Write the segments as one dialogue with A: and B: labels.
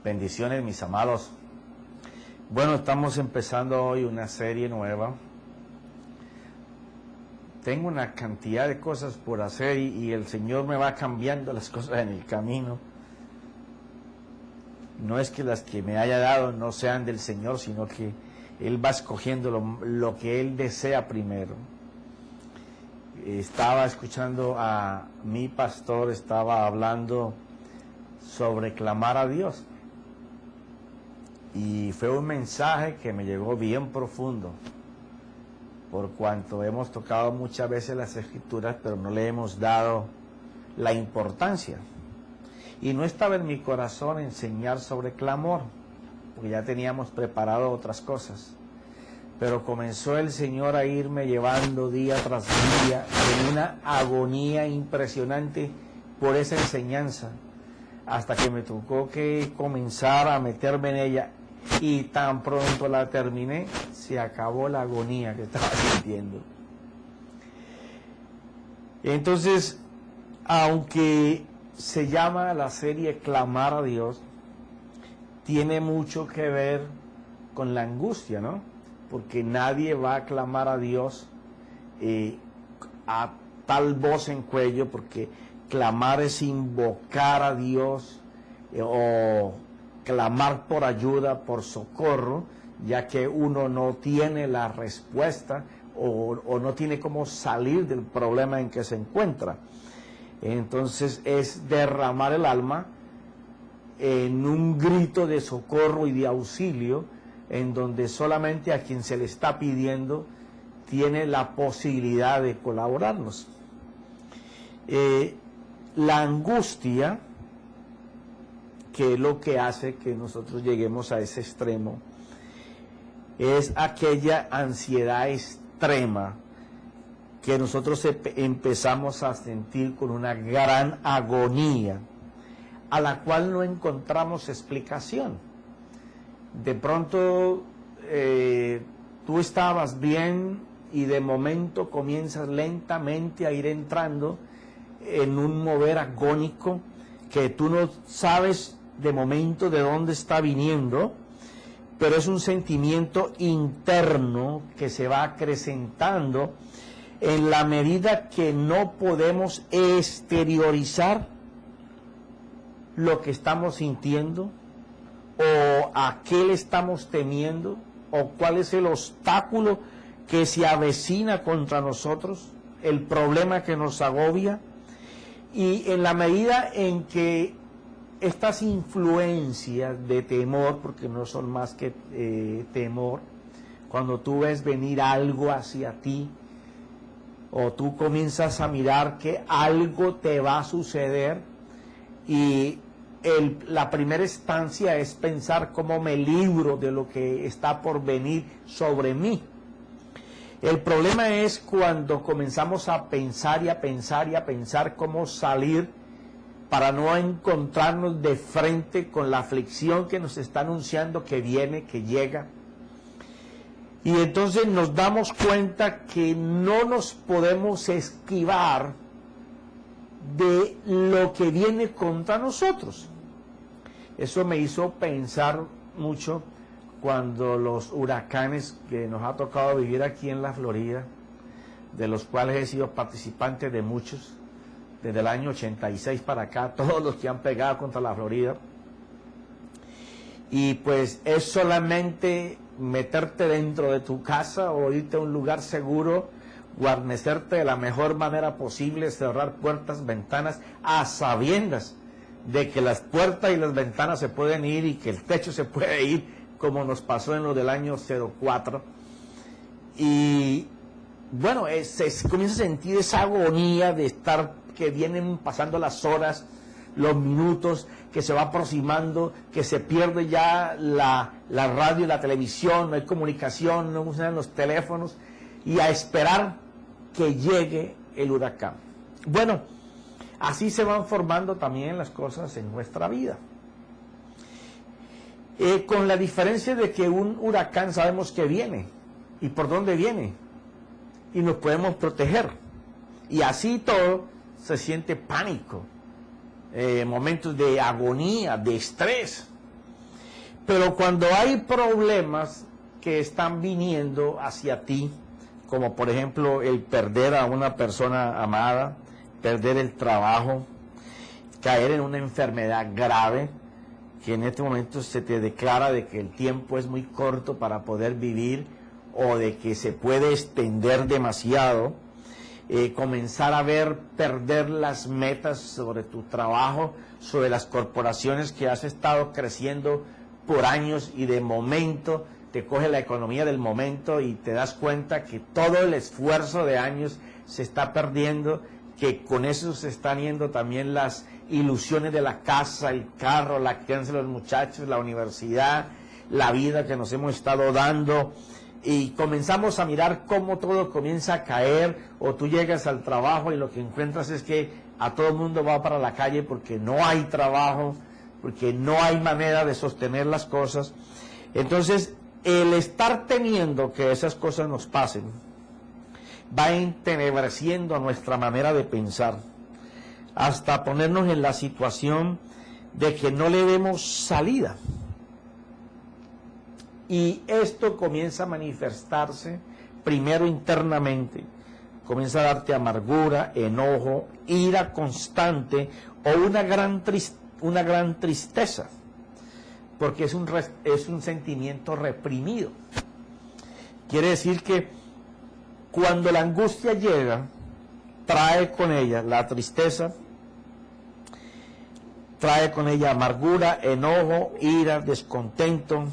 A: Bendiciones, mis amados. Bueno, estamos empezando hoy una serie nueva. Tengo una cantidad de cosas por hacer y el Señor me va cambiando las cosas en el camino. No es que las que me haya dado no sean del Señor, sino que Él va escogiendo lo que Él desea primero. Estaba escuchando a mi pastor, estaba hablando sobre clamar a Dios. Y fue un mensaje que me llegó bien profundo, por cuanto hemos tocado muchas veces las Escrituras, pero no le hemos dado la importancia. Y no estaba en mi corazón enseñar sobre clamor, porque ya teníamos preparado otras cosas. Pero comenzó el Señor a irme llevando día tras día en una agonía impresionante por esa enseñanza, hasta que me tocó que comenzar a meterme en ella. Y tan pronto la terminé, se acabó la agonía que estaba sintiendo. Entonces, aunque se llama la serie Clamar a Dios, tiene mucho que ver con la angustia, ¿no? Porque nadie va a clamar a Dios a tal voz en cuello, porque clamar es invocar a Dios o clamar por ayuda, por socorro, ya que uno no tiene la respuesta o no tiene cómo salir del problema en que se encuentra. Entonces es derramar el alma en un grito de socorro y de auxilio, en donde solamente a quien se le está pidiendo tiene la posibilidad de colaborarnos. La angustia, que es lo que hace que nosotros lleguemos a ese extremo, es aquella ansiedad extrema que nosotros empezamos a sentir con una gran agonía, a la cual no encontramos explicación. De pronto tú estabas bien y de momento comienzas lentamente a ir entrando en un mover agónico que tú no sabes de momento de dónde está viniendo, pero es un sentimiento interno que se va acrecentando en la medida que no podemos exteriorizar lo que estamos sintiendo, o a qué le estamos temiendo, o cuál es el obstáculo que se avecina contra nosotros, el problema que nos agobia. Y en la medida en que estas influencias de temor, porque no son más que temor, cuando tú ves venir algo hacia ti, o tú comienzas a mirar que algo te va a suceder, y la primera instancia es pensar cómo me libro de lo que está por venir sobre mí. El problema es cuando comenzamos a pensar y a pensar y a pensar cómo salir para no encontrarnos de frente con la aflicción que nos está anunciando que viene, que llega. Y entonces nos damos cuenta que no nos podemos esquivar de lo que viene contra nosotros. Eso me hizo pensar mucho cuando los huracanes que nos ha tocado vivir aquí en la Florida, de los cuales he sido participante de muchos, desde el año 86 para acá, todos los que han pegado contra la Florida, y pues es solamente meterte dentro de tu casa o irte a un lugar seguro, guarnecerte de la mejor manera posible, cerrar puertas, ventanas, a sabiendas de que las puertas y las ventanas se pueden ir y que el techo se puede ir, como nos pasó en lo del año 04. Y bueno, se comienza a sentir esa agonía de estar, que vienen pasando las horas, los minutos, que se va aproximando, que se pierde ya la radio y la televisión, no hay comunicación, no usan los teléfonos, y a esperar que llegue el huracán. Bueno, así se van formando también las cosas en nuestra vida. Con la diferencia de que un huracán sabemos que viene y por dónde viene y nos podemos proteger, y así todo se siente pánico, momentos de agonía, de estrés. Pero cuando hay problemas que están viniendo hacia ti, como por ejemplo el perder a una persona amada, perder el trabajo, caer en una enfermedad grave, que en este momento se te declara de que el tiempo es muy corto para poder vivir o de que se puede extender demasiado, comenzar a ver perder las metas sobre tu trabajo, sobre las corporaciones que has estado creciendo por años y de momento te coge la economía del momento y te das cuenta que todo el esfuerzo de años se está perdiendo, que con eso se están yendo también las ilusiones de la casa, el carro, la crianza de los muchachos, la universidad, la vida que nos hemos estado dando, y comenzamos a mirar cómo todo comienza a caer, o tú llegas al trabajo y lo que encuentras es que a todo el mundo va para la calle porque no hay trabajo, porque no hay manera de sostener las cosas. Entonces, el estar temiendo que esas cosas nos pasen va entenebreciendo nuestra manera de pensar, hasta ponernos en la situación de que no le demos salida. Y esto comienza a manifestarse primero internamente, comienza a darte amargura, enojo, ira constante o una gran tristeza, porque es un sentimiento reprimido. Quiere decir que cuando la angustia llega, trae con ella la tristeza, trae con ella amargura, enojo, ira, descontento.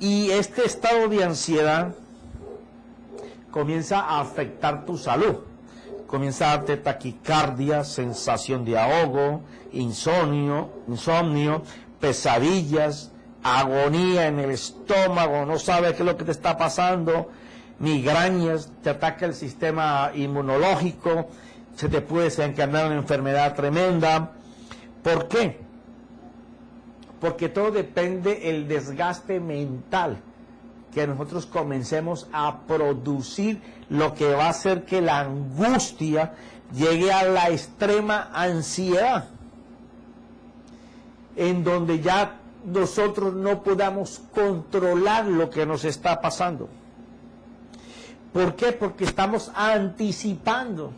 A: Y este estado de ansiedad comienza a afectar tu salud. Comienza a darte taquicardia, sensación de ahogo, insomnio, pesadillas, agonía en el estómago, no sabes qué es lo que te está pasando, migrañas, te ataca el sistema inmunológico, se te puede desencadenar una enfermedad tremenda. ¿Por qué? Porque todo depende del desgaste mental, que nosotros comencemos a producir lo que va a hacer que la angustia llegue a la extrema ansiedad, en donde ya nosotros no podamos controlar lo que nos está pasando. ¿Por qué? Porque estamos anticipando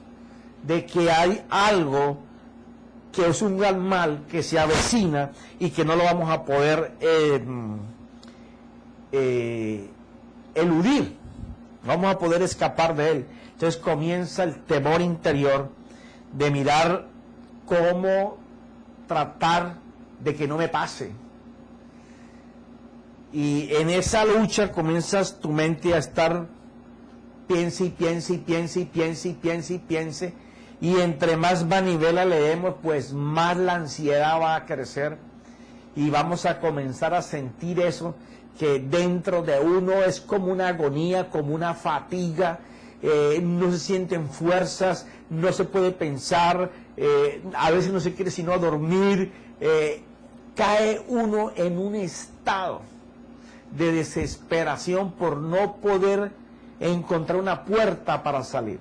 A: de que hay algo que es un gran mal que se avecina y que no lo vamos a poder eludir, no vamos a poder escapar de él. Entonces comienza el temor interior de mirar cómo tratar de que no me pase. Y en esa lucha comienzas tu mente a estar piense y piense y piense y piense y piense y piense, y entre más manivela leemos, pues más la ansiedad va a crecer y vamos a comenzar a sentir eso que dentro de uno es como una agonía, como una fatiga, no se sienten fuerzas, no se puede pensar, a veces no se quiere sino dormir, cae uno en un estado de desesperación por no poder encontrar una puerta para salir.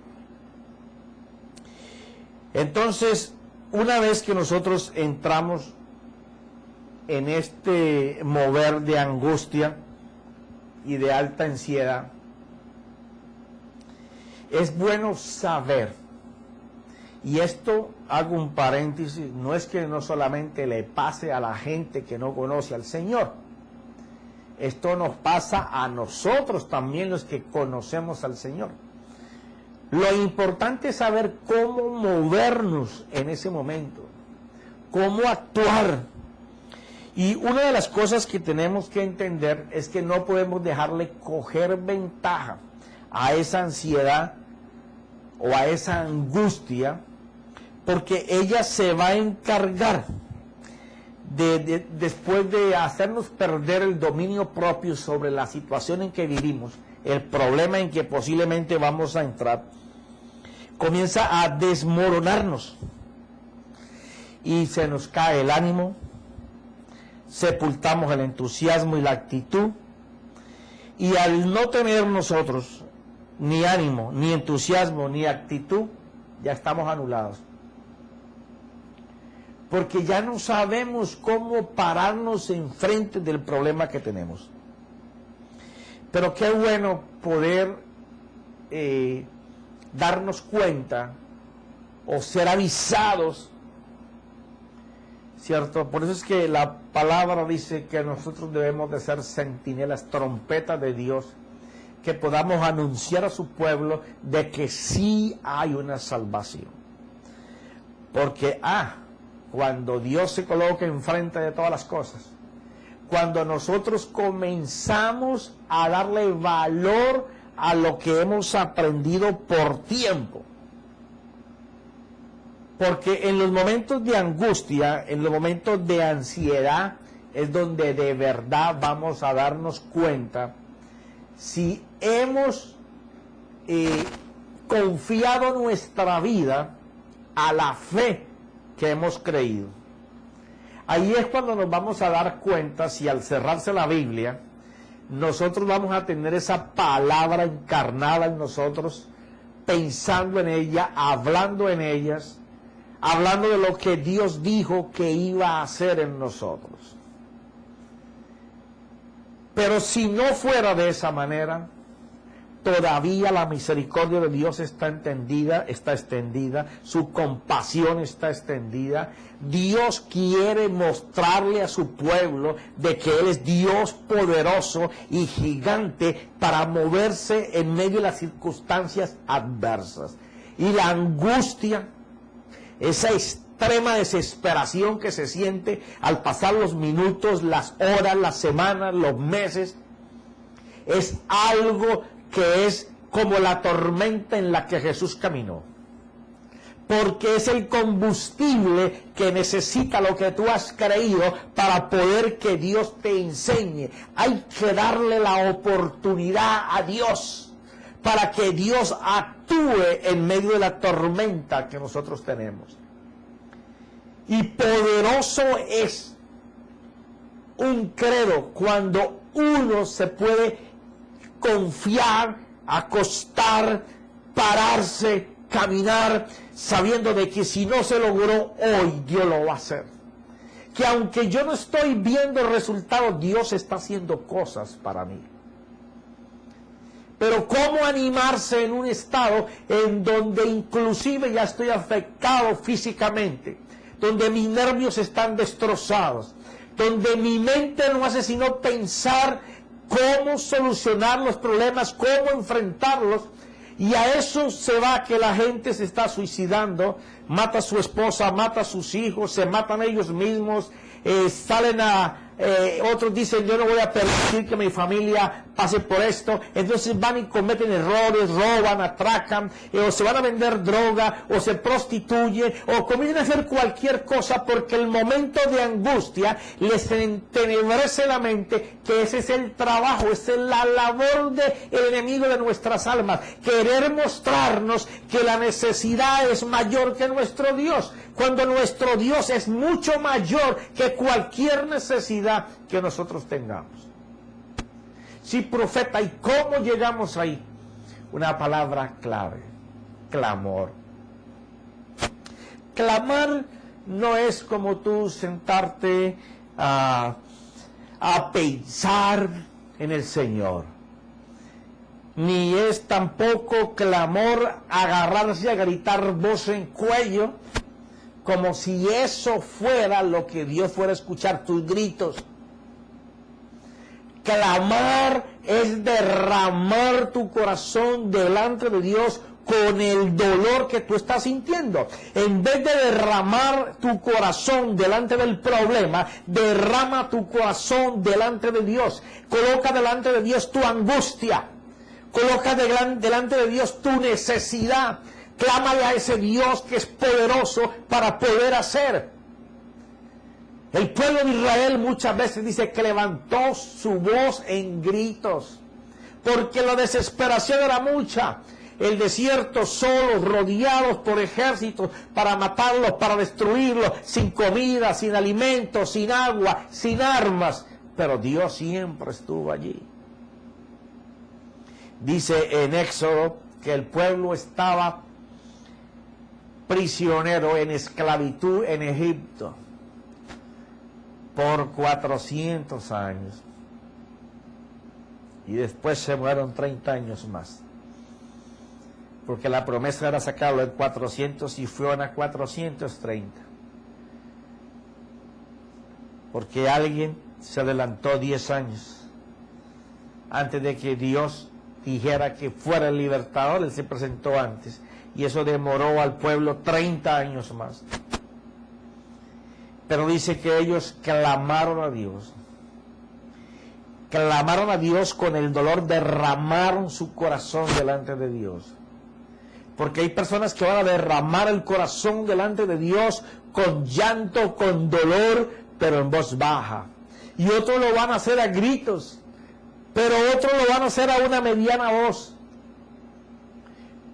A: Entonces, una vez que nosotros entramos en este mover de angustia y de alta ansiedad, es bueno saber, y esto hago un paréntesis, no es que no solamente le pase a la gente que no conoce al Señor, esto nos pasa a nosotros también los que conocemos al Señor. Lo importante es saber cómo movernos en ese momento, cómo actuar. Y una de las cosas que tenemos que entender es que no podemos dejarle coger ventaja a esa ansiedad o a esa angustia, porque ella se va a encargar después de hacernos perder el dominio propio sobre la situación en que vivimos, el problema en que posiblemente vamos a entrar, comienza a desmoronarnos y se nos cae el ánimo, sepultamos el entusiasmo y la actitud, y al no tener nosotros ni ánimo, ni entusiasmo, ni actitud, ya estamos anulados. porque ya no sabemos cómo pararnos enfrente del problema que tenemos. Pero qué bueno poder darnos cuenta o ser avisados, ¿cierto? Por eso es que la palabra dice que nosotros debemos de ser centinelas, trompetas de Dios, que podamos anunciar a su pueblo de que sí hay una salvación. Porque, cuando Dios se coloca enfrente de todas las cosas, cuando nosotros comenzamos a darle valor a lo que hemos aprendido por tiempo, porque en los momentos de angustia, en los momentos de ansiedad, es donde de verdad vamos a darnos cuenta si hemos confiado nuestra vida a la fe que hemos creído. Ahí es cuando nos vamos a dar cuenta si al cerrarse la Biblia, nosotros vamos a tener esa palabra encarnada en nosotros, pensando en ella, hablando en ellas, hablando de lo que Dios dijo que iba a hacer en nosotros. Pero si no fuera de esa manera, todavía la misericordia de Dios está extendida, su compasión está extendida. Dios quiere mostrarle a su pueblo de que Él es Dios poderoso y gigante para moverse en medio de las circunstancias adversas. Y la angustia, esa extrema desesperación que se siente al pasar los minutos, las horas, las semanas, los meses, es algo que es como la tormenta en la que Jesús caminó, porque es el combustible que necesita lo que tú has creído para poder que Dios te enseñe. Hay que darle la oportunidad a Dios para que Dios actúe en medio de la tormenta que nosotros tenemos. Y poderoso es un credo cuando uno se puede confiar, acostar, pararse, caminar, sabiendo de que si no se logró hoy, Dios lo va a hacer. Que aunque yo no estoy viendo el resultado, Dios está haciendo cosas para mí. Pero ¿cómo animarse en un estado en donde inclusive ya estoy afectado físicamente? Donde mis nervios están destrozados, donde mi mente no hace sino pensar cómo solucionar los problemas, cómo enfrentarlos, y a eso se va que la gente se está suicidando, mata a su esposa, mata a sus hijos, se matan ellos mismos, salen otros dicen yo no voy a permitir que mi familia pase por esto, entonces van y cometen errores, roban, atracan, o se van a vender droga, o se prostituyen, o comienzan a hacer cualquier cosa porque el momento de angustia les entenebrece la mente, que ese es el trabajo, esa es la labor del enemigo de nuestras almas, querer mostrarnos que la necesidad es mayor que nuestro Dios, cuando nuestro Dios es mucho mayor que cualquier necesidad que nosotros tengamos. Sí, profeta, ¿y cómo llegamos ahí? Una palabra clave: clamor. Clamar no es como tú sentarte a pensar en el Señor, ni es tampoco clamor agarrarse a gritar voz en cuello, como si eso fuera lo que Dios fuera a escuchar tus gritos. Clamar es derramar tu corazón delante de Dios con el dolor que tú estás sintiendo. En vez de derramar tu corazón delante del problema, derrama tu corazón delante de Dios. Coloca delante de Dios tu angustia. Coloca delante de Dios tu necesidad. Clámale a ese Dios que es poderoso para poder hacer. El pueblo de Israel muchas veces dice que levantó su voz en gritos, porque la desesperación era mucha. El desierto solos, rodeados por ejércitos para matarlos, para destruirlos, sin comida, sin alimentos, sin agua, sin armas. Pero Dios siempre estuvo allí. Dice en Éxodo que el pueblo estaba prisionero en esclavitud en Egipto por 400 años. Y después se mueron 30 años más. Porque la promesa era sacarlo en 400 y fueron a 430. Porque alguien se adelantó 10 años. Antes de que Dios dijera que fuera el libertador, Él se presentó antes. Y eso demoró al pueblo 30 años más. Pero dice que ellos clamaron a Dios. Clamaron a Dios con el dolor, derramaron su corazón delante de Dios. Porque hay personas que van a derramar el corazón delante de Dios con llanto, con dolor, pero en voz baja. Y otros lo van a hacer a gritos, pero otros lo van a hacer a una mediana voz.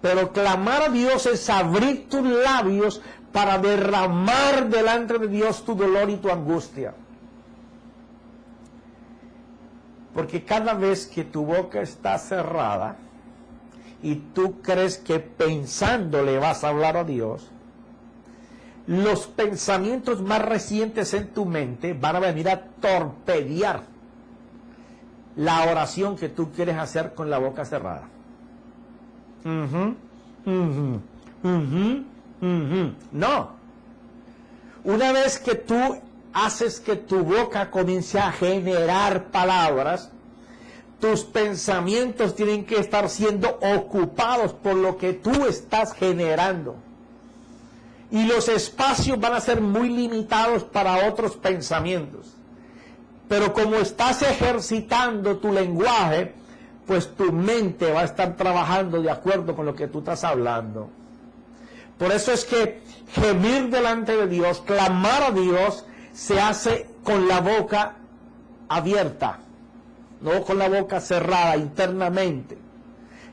A: Pero clamar a Dios es abrir tus labios para derramar delante de Dios tu dolor y tu angustia. Porque cada vez que tu boca está cerrada y tú crees que pensándole vas a hablar a Dios, los pensamientos más recientes en tu mente van a venir a torpedear la oración que tú quieres hacer con la boca cerrada. No. Una vez que tú haces que tu boca comience a generar palabras, tus pensamientos tienen que estar siendo ocupados por lo que tú estás generando. Y los espacios van a ser muy limitados para otros pensamientos. Pero como estás ejercitando tu lenguaje, pues tu mente va a estar trabajando de acuerdo con lo que tú estás hablando. Por eso es que gemir delante de Dios, clamar a Dios, se hace con la boca abierta, no con la boca cerrada internamente.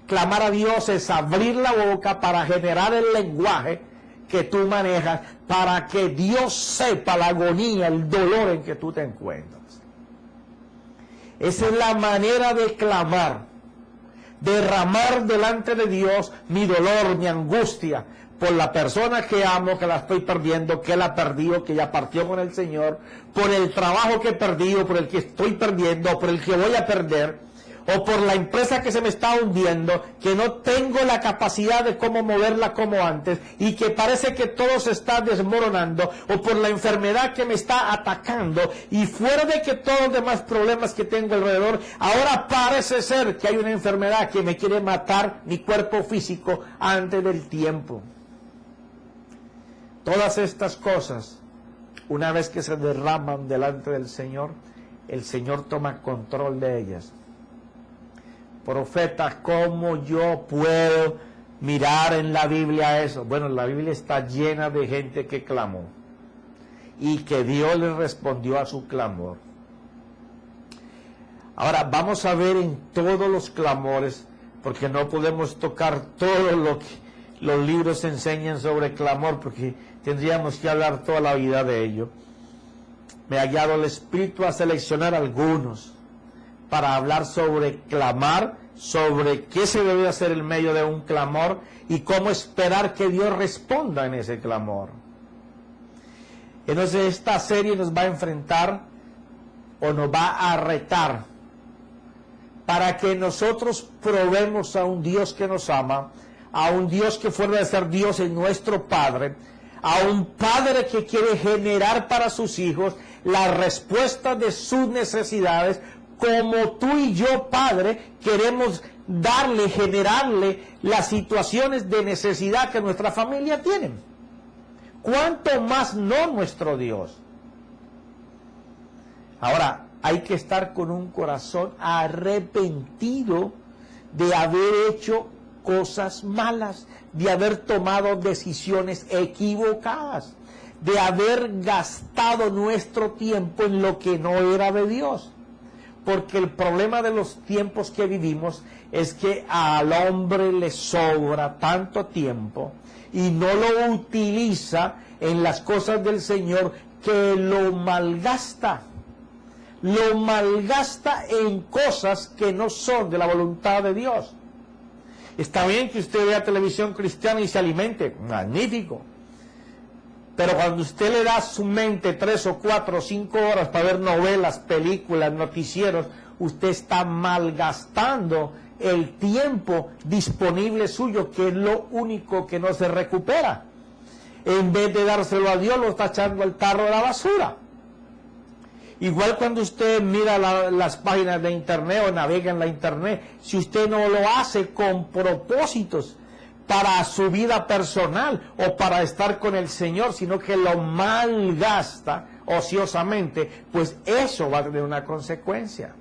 A: Clamar a Dios es abrir la boca para generar el lenguaje que tú manejas, para que Dios sepa la agonía, el dolor en que tú te encuentras. Esa es la manera de clamar, derramar delante de Dios mi dolor, mi angustia, por la persona que amo, que la estoy perdiendo, que la perdió, que ya partió con el Señor, por el trabajo que he perdido, por el que estoy perdiendo, por el que voy a perder, o por la empresa que se me está hundiendo, que no tengo la capacidad de cómo moverla como antes, y que parece que todo se está desmoronando, o por la enfermedad que me está atacando, y fuera de que todos los demás problemas que tengo alrededor, ahora parece ser que hay una enfermedad que me quiere matar mi cuerpo físico antes del tiempo. Todas estas cosas, una vez que se derraman delante del Señor, el Señor toma control de ellas. Profeta, ¿cómo yo puedo mirar en la Biblia eso? Bueno, la Biblia está llena de gente que clamó y que Dios le respondió a su clamor. Ahora, vamos a ver en todos los clamores, porque no podemos tocar todo lo que los libros enseñan sobre clamor, porque tendríamos que hablar toda la vida de ello. Me ha guiado el Espíritu a seleccionar algunos para hablar sobre clamar, sobre qué se debe hacer en medio de un clamor y cómo esperar que Dios responda en ese clamor. Entonces esta serie nos va a enfrentar o nos va a retar para que nosotros probemos a un Dios que nos ama, a un Dios que fuera de ser Dios es nuestro Padre, a un Padre que quiere generar para sus hijos la respuesta de sus necesidades, como tú y yo, Padre, queremos darle, generarle las situaciones de necesidad que nuestra familia tiene. ¿Cuánto más no nuestro Dios? Ahora, hay que estar con un corazón arrepentido de haber hecho cosas malas, de haber tomado decisiones equivocadas, de haber gastado nuestro tiempo en lo que no era de Dios. Porque el problema de los tiempos que vivimos es que al hombre le sobra tanto tiempo y no lo utiliza en las cosas del Señor, que lo malgasta. Lo malgasta en cosas que no son de la voluntad de Dios. Está bien que usted vea televisión cristiana y se alimente, magnífico. Pero cuando usted le da a su mente 3 o 4 o 5 horas para ver novelas, películas, noticieros, usted está malgastando el tiempo disponible suyo, que es lo único que no se recupera. En vez de dárselo a Dios, lo está echando al tarro de la basura. Igual cuando usted mira las páginas de internet o navega en la internet, si usted no lo hace con propósitos para su vida personal o para estar con el Señor, sino que lo malgasta ociosamente, pues eso va a tener una consecuencia.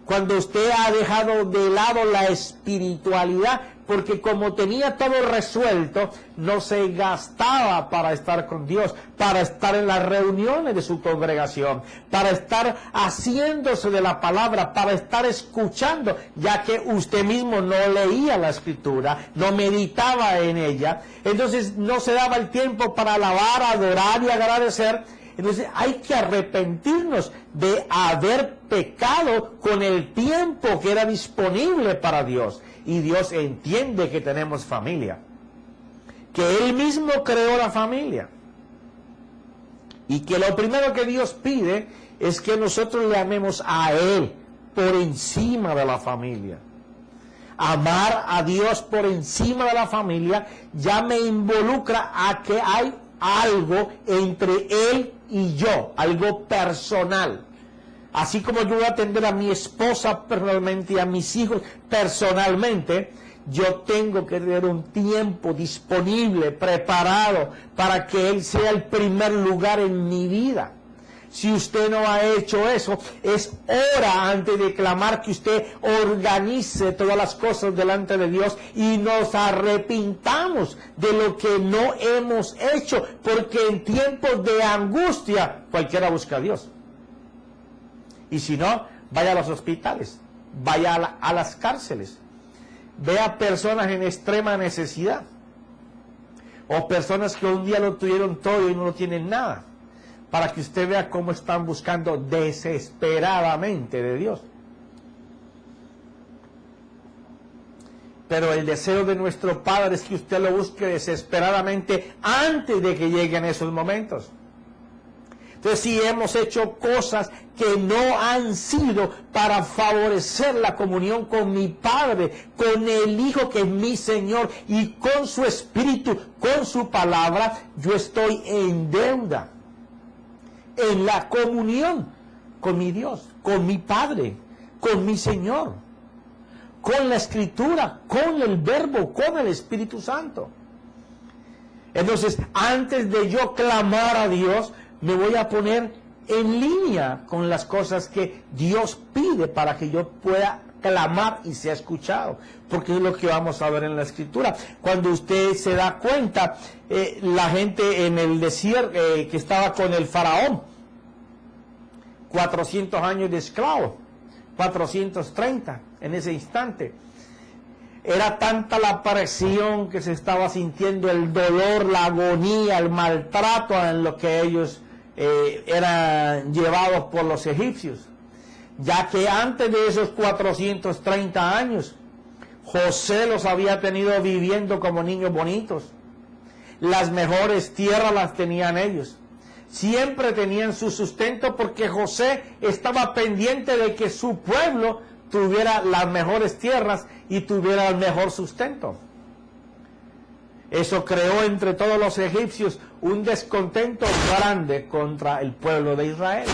A: Cuando usted ha dejado de lado la espiritualidad, porque como tenía todo resuelto, no se gastaba para estar con Dios, para estar en las reuniones de su congregación, para estar haciéndose de la palabra, para estar escuchando, ya que usted mismo no leía la Escritura, no meditaba en ella, entonces no se daba el tiempo para alabar, adorar y agradecer. Entonces hay que arrepentirnos de haber pecado con el tiempo que era disponible para Dios. Y Dios entiende que tenemos familia, que Él mismo creó la familia. Y que lo primero que Dios pide es que nosotros le amemos a Él por encima de la familia. Amar a Dios por encima de la familia ya me involucra a que hay algo entre Él y yo, algo personal. Así como yo voy a atender a mi esposa personalmente y a mis hijos personalmente, yo tengo que tener un tiempo disponible, preparado, para que Él sea el primer lugar en mi vida. Si usted no ha hecho eso, es hora, antes de clamar, que usted organice todas las cosas delante de Dios y nos arrepintamos de lo que no hemos hecho, porque en tiempos de angustia cualquiera busca a Dios. Y si no, vaya a los hospitales, vaya a las cárceles, vea personas en extrema necesidad, o personas que un día lo tuvieron todo y no lo tienen nada, para que usted vea cómo están buscando desesperadamente de Dios. Pero el deseo de nuestro Padre es que usted lo busque desesperadamente antes de que lleguen esos momentos. Entonces, si hemos hecho cosas que no han sido para favorecer la comunión con mi Padre, con el Hijo que es mi Señor, y con su Espíritu, con su palabra, yo estoy en deuda en la comunión con mi Dios, con mi Padre, con mi Señor, con la Escritura, con el Verbo, con el Espíritu Santo. Entonces, antes de yo clamar a Dios, me voy a poner en línea con las cosas que Dios pide para que yo pueda clamar y sea escuchado, porque es lo que vamos a ver en la Escritura. Cuando usted se da cuenta, la gente en el desierto que estaba con el faraón, 400 años de esclavo, 430 en ese instante. Era tanta la presión que se estaba sintiendo, el dolor, la agonía, el maltrato en lo que ellos eran llevados por los egipcios, ya que antes de esos 430 años, José los había tenido viviendo como niños bonitos. Las mejores tierras las tenían ellos. Siempre tenían su sustento porque José estaba pendiente de que su pueblo tuviera las mejores tierras y tuviera el mejor sustento. Eso creó entre todos los egipcios un descontento grande contra el pueblo de Israel.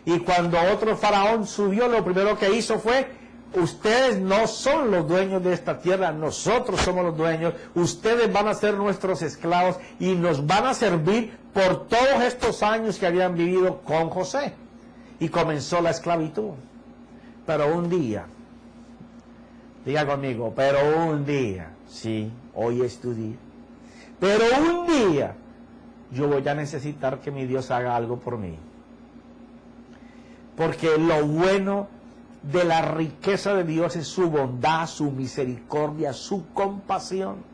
A: Y cuando otro faraón subió, lo primero que hizo fue: ustedes no son los dueños de esta tierra, nosotros somos los dueños, ustedes van a ser nuestros esclavos y nos van a servir por todos estos años que habían vivido con José. Y comenzó la esclavitud. Pero un día, diga conmigo, pero un día, sí, hoy es tu día, pero un día yo voy a necesitar que mi Dios haga algo por mí. Porque lo bueno de la riqueza de Dios es su bondad, su misericordia, su compasión.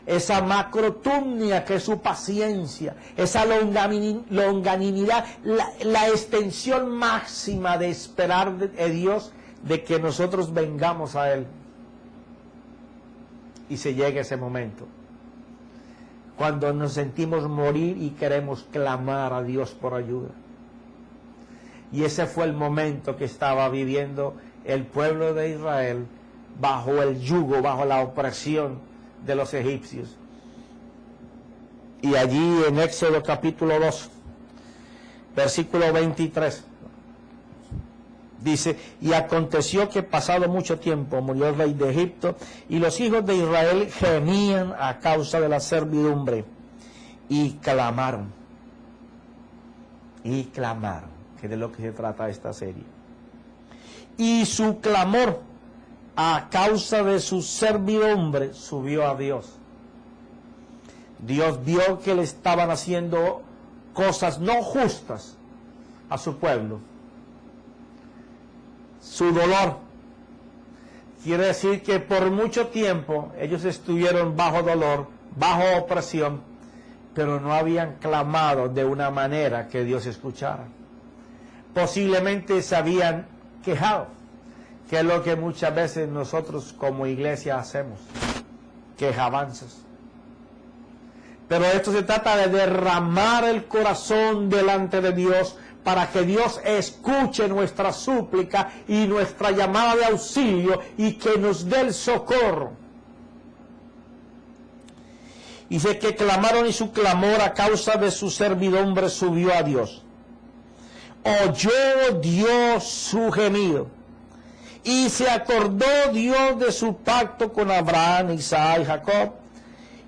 A: Esa macrotumnia que es su paciencia, esa longanimidad, la extensión máxima de esperar de Dios, de que nosotros vengamos a Él. y se llega ese momento, cuando nos sentimos morir y queremos clamar a Dios por ayuda. Y ese fue el momento que estaba viviendo el pueblo de Israel bajo el yugo, bajo la opresión de los egipcios. Y allí en Éxodo capítulo 2, versículo 23, dice: y aconteció que pasado mucho tiempo murió el rey de Egipto, y los hijos de Israel gemían a causa de la servidumbre, y clamaron, que de lo que se trata esta serie. Y su clamor a causa de su servidumbre subió a Dios. Dios vio que le estaban haciendo cosas no justas a su pueblo. Su dolor quiere decir que por mucho tiempo ellos estuvieron bajo dolor, bajo opresión, pero no habían clamado de una manera que Dios escuchara. Posiblemente se habían quejado, que es lo que muchas veces nosotros como iglesia hacemos, quejabanzas. Pero esto se trata de derramar el corazón delante de Dios para que Dios escuche nuestra súplica y nuestra llamada de auxilio y que nos dé el socorro. Dice que clamaron y su clamor a causa de su servidumbre subió a Dios. Oyó Dios su gemido y se acordó Dios de su pacto con Abraham, Isaac y Jacob,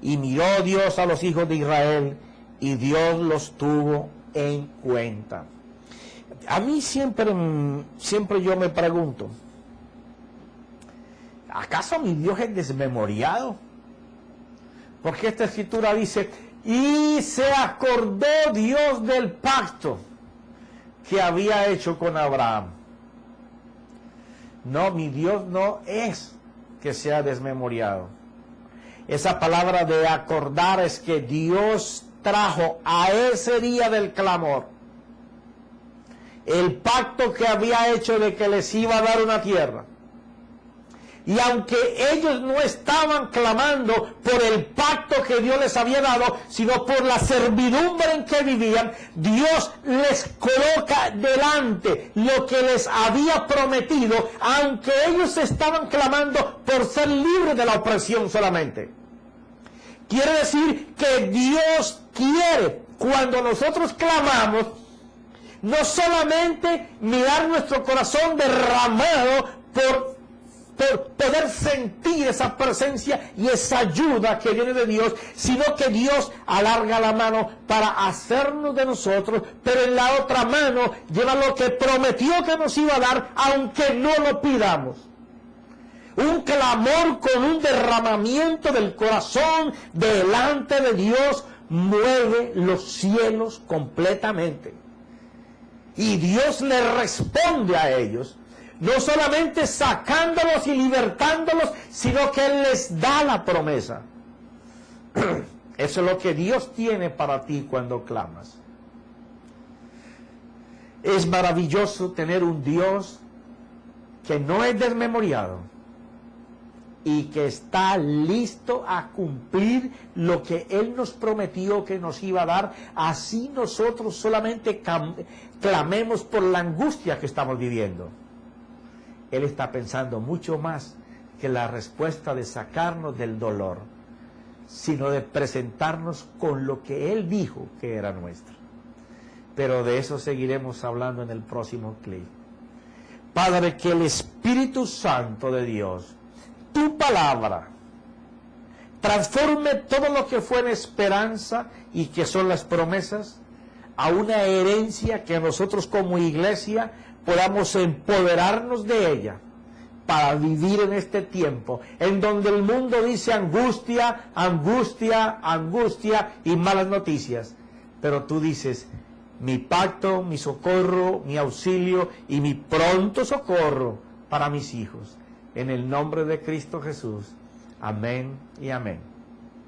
A: y miró Dios a los hijos de Israel y Dios los tuvo en cuenta. A mí siempre yo me pregunto, ¿acaso mi Dios es desmemoriado? Porque esta escritura dice: y se acordó Dios del pacto que había hecho con Abraham. No, mi Dios no es que sea desmemoriado. Esa palabra de acordar es que Dios trajo a ese día del clamor el pacto que había hecho de que les iba a dar una tierra. Y aunque ellos no estaban clamando por el pacto que Dios les había dado, sino por la servidumbre en que vivían, Dios les coloca delante lo que les había prometido, aunque ellos estaban clamando por ser libres de la opresión solamente. Quiere decir que Dios quiere, cuando nosotros clamamos, no solamente mirar nuestro corazón derramado por poder sentir esa presencia y esa ayuda que viene de Dios, sino que Dios alarga la mano para hacernos de nosotros, pero en la otra mano lleva lo que prometió que nos iba a dar, aunque no lo pidamos. Un clamor con un derramamiento del corazón delante de Dios mueve los cielos completamente. Y Dios le responde a ellos, no solamente sacándolos y libertándolos, sino que Él les da la promesa. Eso es lo que Dios tiene para ti cuando clamas. Es maravilloso tener un Dios que no es desmemoriado y que está listo a cumplir lo que Él nos prometió que nos iba a dar. Así nosotros solamente clamemos por la angustia que estamos viviendo. Él está pensando mucho más que la respuesta de sacarnos del dolor, sino de presentarnos con lo que Él dijo que era nuestro. Pero de eso seguiremos hablando en el próximo clip. Padre, que el Espíritu Santo de Dios, tu palabra, transforme todo lo que fue en esperanza y que son las promesas a una herencia que nosotros como iglesia podamos empoderarnos de ella para vivir en este tiempo en donde el mundo dice angustia, angustia, angustia y malas noticias. Pero tú dices, mi pacto, mi socorro, mi auxilio y mi pronto socorro para mis hijos. En el nombre de Cristo Jesús. Amén y amén.